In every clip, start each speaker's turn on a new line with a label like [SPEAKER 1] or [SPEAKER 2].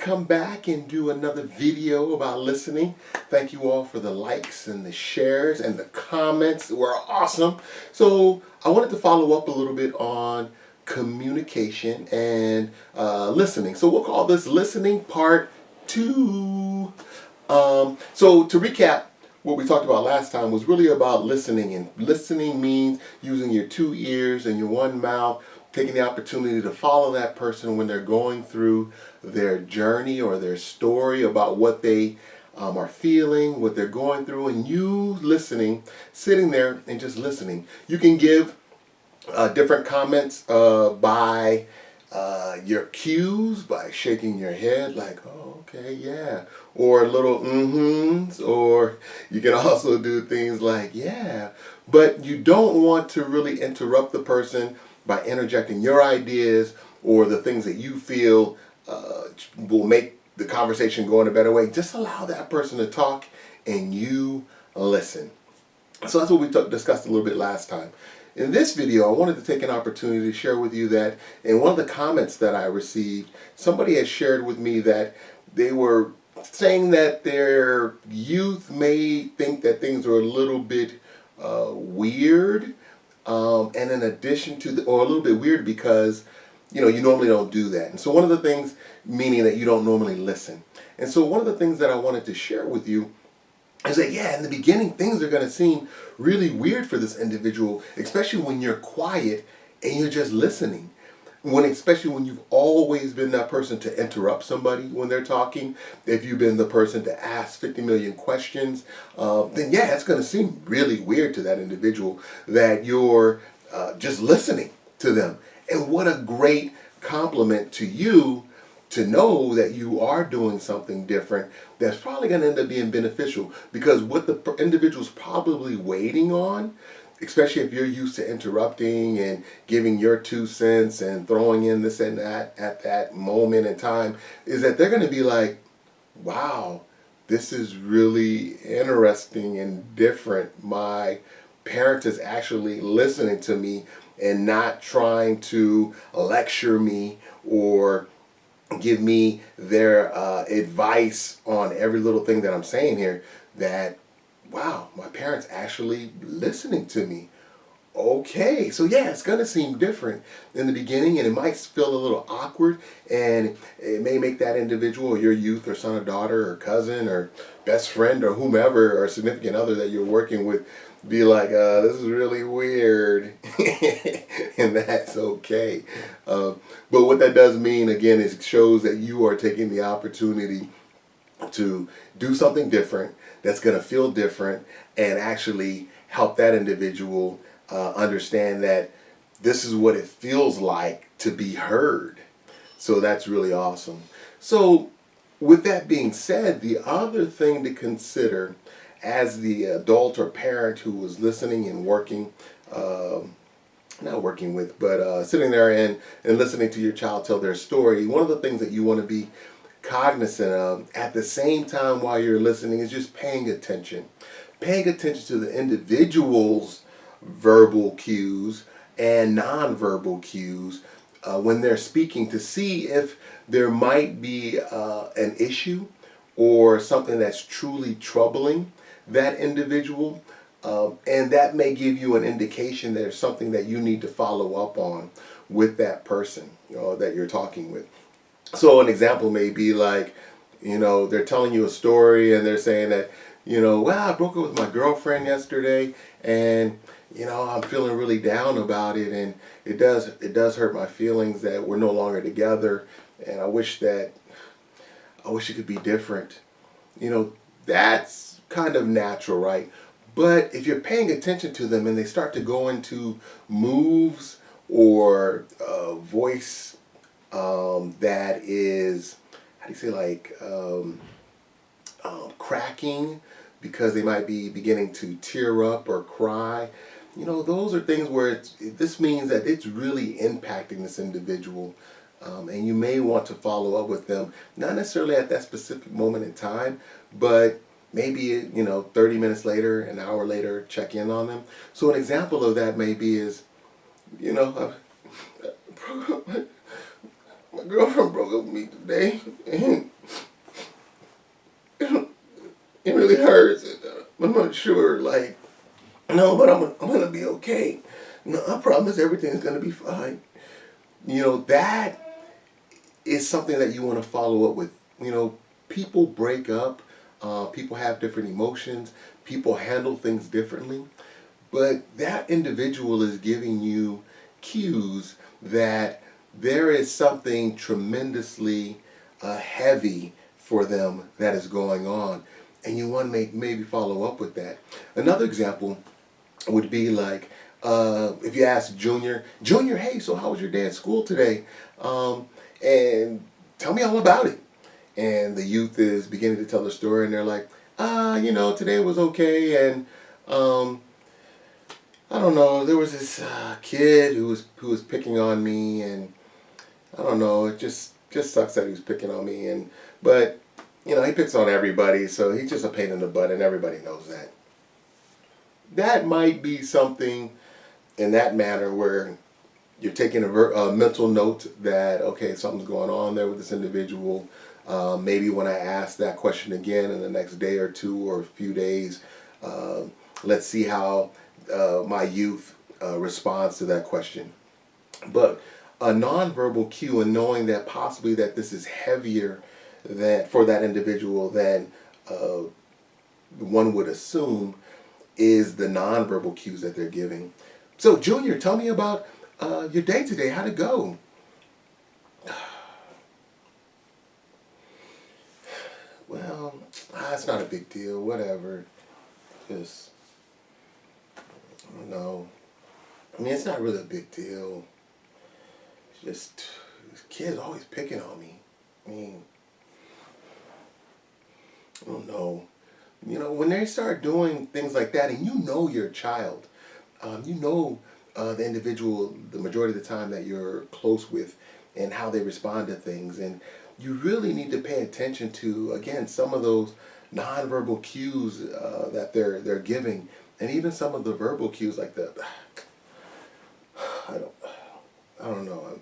[SPEAKER 1] come back and do another video about listening. Thank you all for the likes and the shares and the comments. Were awesome. So I wanted to follow up a little bit on communication and listening. So we'll call this listening part 2. So to recap, what we talked about last time was really about listening, and listening means using your 2 ears and your 1 mouth, taking the opportunity to follow that person when they're going through their journey or their story about what they are feeling, what they're going through, and you listening, sitting there and just listening. You can give different comments by your cues, by shaking your head like, oh, okay, yeah, or little mm-hms, or you can also do things like, yeah, but you don't want to really interrupt the person by interjecting your ideas or the things that you feel will make the conversation go in a better way. Just allow that person to talk and you listen. So that's what we discussed a little bit last time. In this video, I wanted to take an opportunity to share with you that in one of the comments that I received, somebody had shared with me that they were saying that their youth may think that things are a little bit weird, and in addition to, or a little bit weird because, you normally don't do that. And so one of the things, meaning that you don't normally listen. And so one of the things that I wanted to share with you is that, yeah, in the beginning, things are going to seem really weird for this individual, especially when you're quiet and you're just listening. Especially when you've always been that person to interrupt somebody when they're talking, if you've been the person to ask 50 million questions, then yeah, it's going to seem really weird to that individual that you're just listening to them. And what a great compliment to you to know that you are doing something different that's probably going to end up being beneficial, because what the individual's probably waiting on, especially if you're used to interrupting and giving your 2 cents and throwing in this and that at that moment in time, is that they're going to be like, wow, this is really interesting and different. My parent is actually listening to me and not trying to lecture me or give me their advice on every little thing that I'm saying here. That, wow, my parents actually listening to me. Okay, so yeah, it's going to seem different in the beginning, and it might feel a little awkward, and it may make that individual, or your youth or son or daughter or cousin or best friend or whomever or significant other that you're working with, be like, this is really weird, and that's okay. But what that does mean, again, is it shows that you are taking the opportunity to do something different that's going to feel different and actually help that individual understand that this is what it feels like to be heard. So that's really awesome. So with that being said, the other thing to consider as the adult or parent who was listening and working, not working with, but sitting there and listening to your child tell their story, one of the things that you want to be cognizant of at the same time while you're listening is just paying attention. Paying attention to the individual's verbal cues and nonverbal cues when they're speaking, to see if there might be an issue or something that's truly troubling that individual. And that may give you an indication there's something that you need to follow up on with that person that you're talking with. So an example may be like, they're telling you a story and they're saying that, well, I broke up with my girlfriend yesterday, and I'm feeling really down about it, and it does hurt my feelings that we're no longer together, and I wish it could be different. That's kind of natural, right? But if you're paying attention to them and they start to go into moves or voice that is, how do you say, like cracking, because they might be beginning to tear up or cry, those are things where this means that it's really impacting this individual. And you may want to follow up with them, not necessarily at that specific moment in time, but maybe 30 minutes later, an hour later, check in on them. So an example of that maybe is, My girlfriend broke up with me today, and it really hurts. I'm not sure, like, no, but I'm gonna be okay. No, I promise everything's gonna be fine. That is something that you want to follow up with. People break up, people have different emotions, people handle things differently, but that individual is giving you cues that there is something tremendously heavy for them that is going on, and you want to maybe follow up with that. Another example would be like if you ask Junior, hey, so how was your day at school today? And tell me all about it. And the youth is beginning to tell the story, and they're like, today was okay, and I don't know, there was this kid who was picking on me, and I don't know, it just sucks that he was picking on me, but he picks on everybody, so he's just a pain in the butt, and everybody knows that. That might be something in that manner where you're taking a mental note that, okay, something's going on there with this individual. Maybe when I ask that question again in the next day or two or a few days, let's see how my youth responds to that question. But a nonverbal cue, and knowing that possibly that this is heavier than for that individual than one would assume, is the nonverbal cues that they're giving. So, Junior, tell me about your day today. How'd it go? Well, it's not a big deal. Whatever. Just, I don't know. I mean, it's not really a big deal. It's just, this kid's always picking on me. I mean, I don't know. When they start doing things like that, and your child, the individual, the majority of the time that you're close with, and how they respond to things, and you really need to pay attention to, again, some of those nonverbal cues that they're giving, and even some of the verbal cues, like I don't know.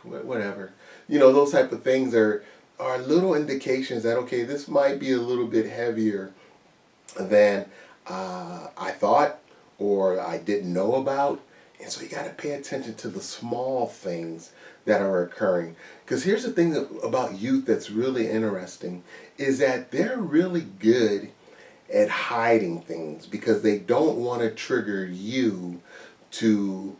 [SPEAKER 1] Whatever. Those type of things are little indications that, okay, this might be a little bit heavier than I thought or I didn't know about. And so you got to pay attention to the small things that are occurring. Because here's the thing about youth that's really interesting is that they're really good at hiding things because they don't want to trigger you to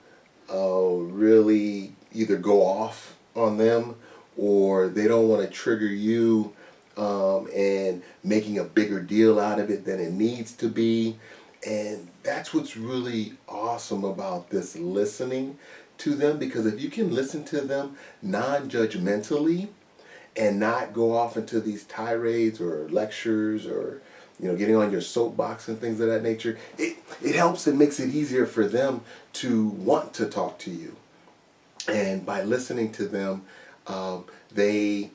[SPEAKER 1] really either go off on them, or they don't want to trigger you and making a bigger deal out of it than it needs to be. And that's what's really awesome about this listening to them, because if you can listen to them non-judgmentally and not go off into these tirades or lectures or getting on your soapbox and things of that nature, it helps and makes it easier for them to want to talk to you. And by listening to them, they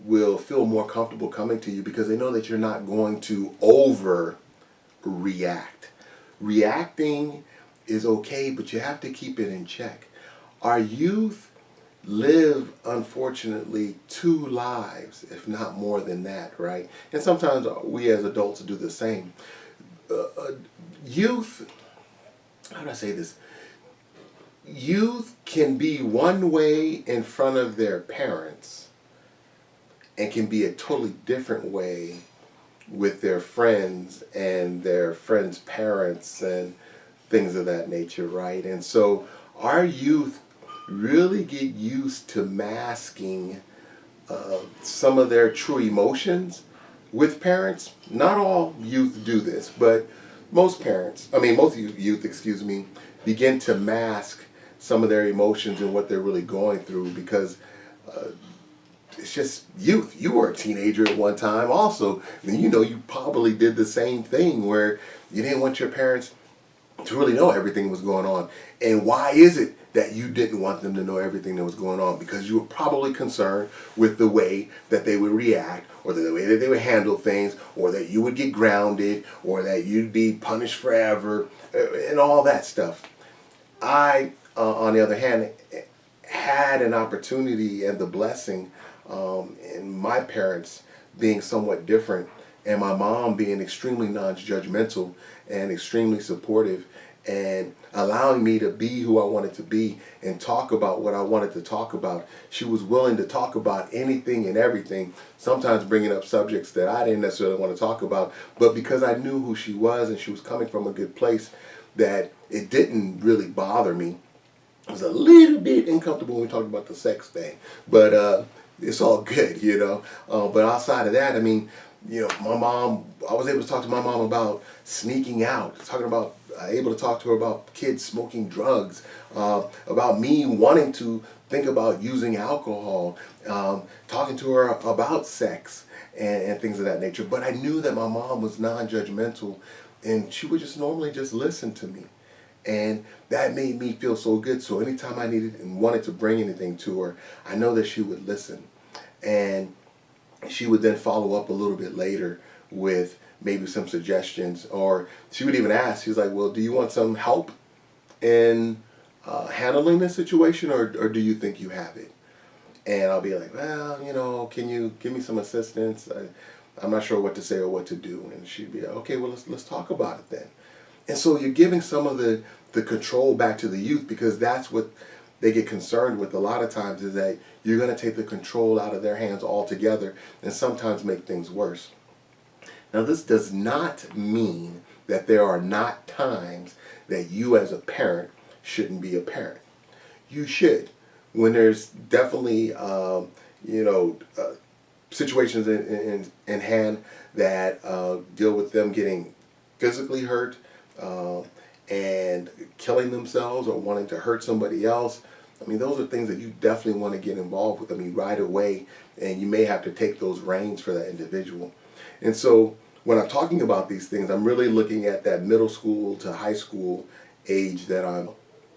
[SPEAKER 1] will feel more comfortable coming to you because they know that you're not going to overreact. Reacting is okay, but you have to keep it in check. Our youth live, unfortunately, 2 lives, if not more than that, right? And sometimes we as adults do the same. Youth, how do I say this? Youth can be one way in front of their parents and can be a totally different way with their friends and their friends' parents and things of that nature, right? And so our youth really get used to masking some of their true emotions with parents. Not all youth do this, but most youth, begin to mask some of their emotions and what they're really going through because it's just youth. You were a teenager at one time also. And you probably did the same thing where you didn't want your parents to really know everything was going on. And why is it that you didn't want them to know everything that was going on? Because you were probably concerned with the way that they would react, or the way that they would handle things, or that you would get grounded, or that you'd be punished forever, and all that stuff. I on the other hand, had an opportunity and the blessing in my parents being somewhat different, and my mom being extremely non-judgmental and extremely supportive, and allowing me to be who I wanted to be and talk about what I wanted to talk about. She was willing to talk about anything and everything, sometimes bringing up subjects that I didn't necessarily want to talk about, but because I knew who she was and she was coming from a good place, that it didn't really bother me. It was a little bit uncomfortable when we talked about the sex thing, but it's all good, you know. But outside of that, I mean, you know, my mom, I was able to talk to my mom about sneaking out, talking about, able to talk to her about kids smoking drugs, about me wanting to think about using alcohol, talking to her about sex and things of that nature. But I knew that my mom was non-judgmental, and she would just normally just listen to me. And that made me feel so good. So anytime I needed and wanted to bring anything to her, I know that she would listen. And she would then follow up a little bit later with maybe some suggestions, or she would even ask, she was like, well, do you want some help in handling this situation, or do you think you have it? And I'll be like, well, you know, can you give me some assistance? I'm not sure what to say or what to do. And she'd be like, okay, well, let's talk about it then. And so you're giving some of the control back to the youth, because that's what they get concerned with a lot of times, is that you're going to take the control out of their hands altogether and sometimes make things worse. Now, this does not mean that there are not times that you as a parent shouldn't be a parent. You should. When there's definitely, situations in hand that deal with them getting physically hurt, and killing themselves or wanting to hurt somebody else. I mean, those are things that you definitely want to get involved with. I mean, right away, and you may have to take those reins for that individual. And so when I'm talking about these things, I'm really looking at that middle school to high school age, that I'm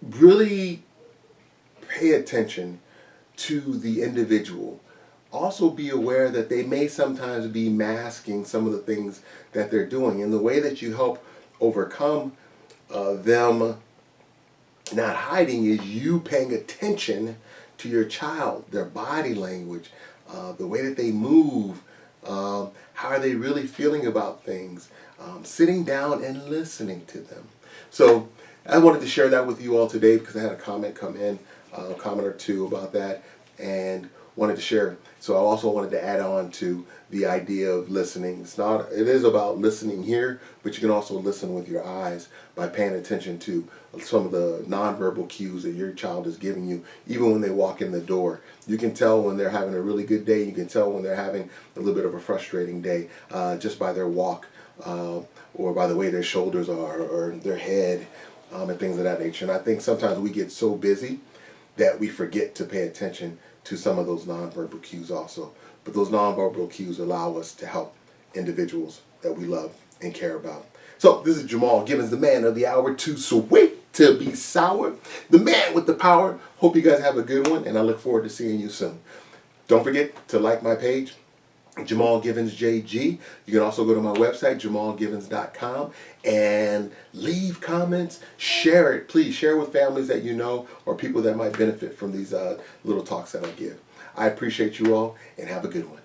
[SPEAKER 1] really pay attention to the individual. Also be aware that they may sometimes be masking some of the things that they're doing. And the way that you help overcome them not hiding is you paying attention to your child, their body language, the way that they move, how are they really feeling about things, sitting down and listening to them. So I wanted to share that with you all today because I had a comment come in, a comment or two about that, and wanted to share. So I also wanted to add on to the idea of listening. It is about listening here, but you can also listen with your eyes by paying attention to some of the nonverbal cues that your child is giving you, even when they walk in the door. You can tell when they're having a really good day. You can tell when they're having a little bit of a frustrating day, just by their walk, or by the way their shoulders are, or their head, and things of that nature. And I think sometimes we get so busy that we forget to pay attention to some of those nonverbal cues also. But those nonverbal cues allow us to help individuals that we love and care about. So this is Jamal Givens, the man of the hour, too sweet to be sour, the man with the power. Hope you guys have a good one, and I look forward to seeing you soon. Don't forget to like my page, Jamal Givens JG. You can also go to my website, jamalgivens.com, and leave comments. Share it. Please share with families that you know or people that might benefit from these little talks that I give. I appreciate you all, and have a good one.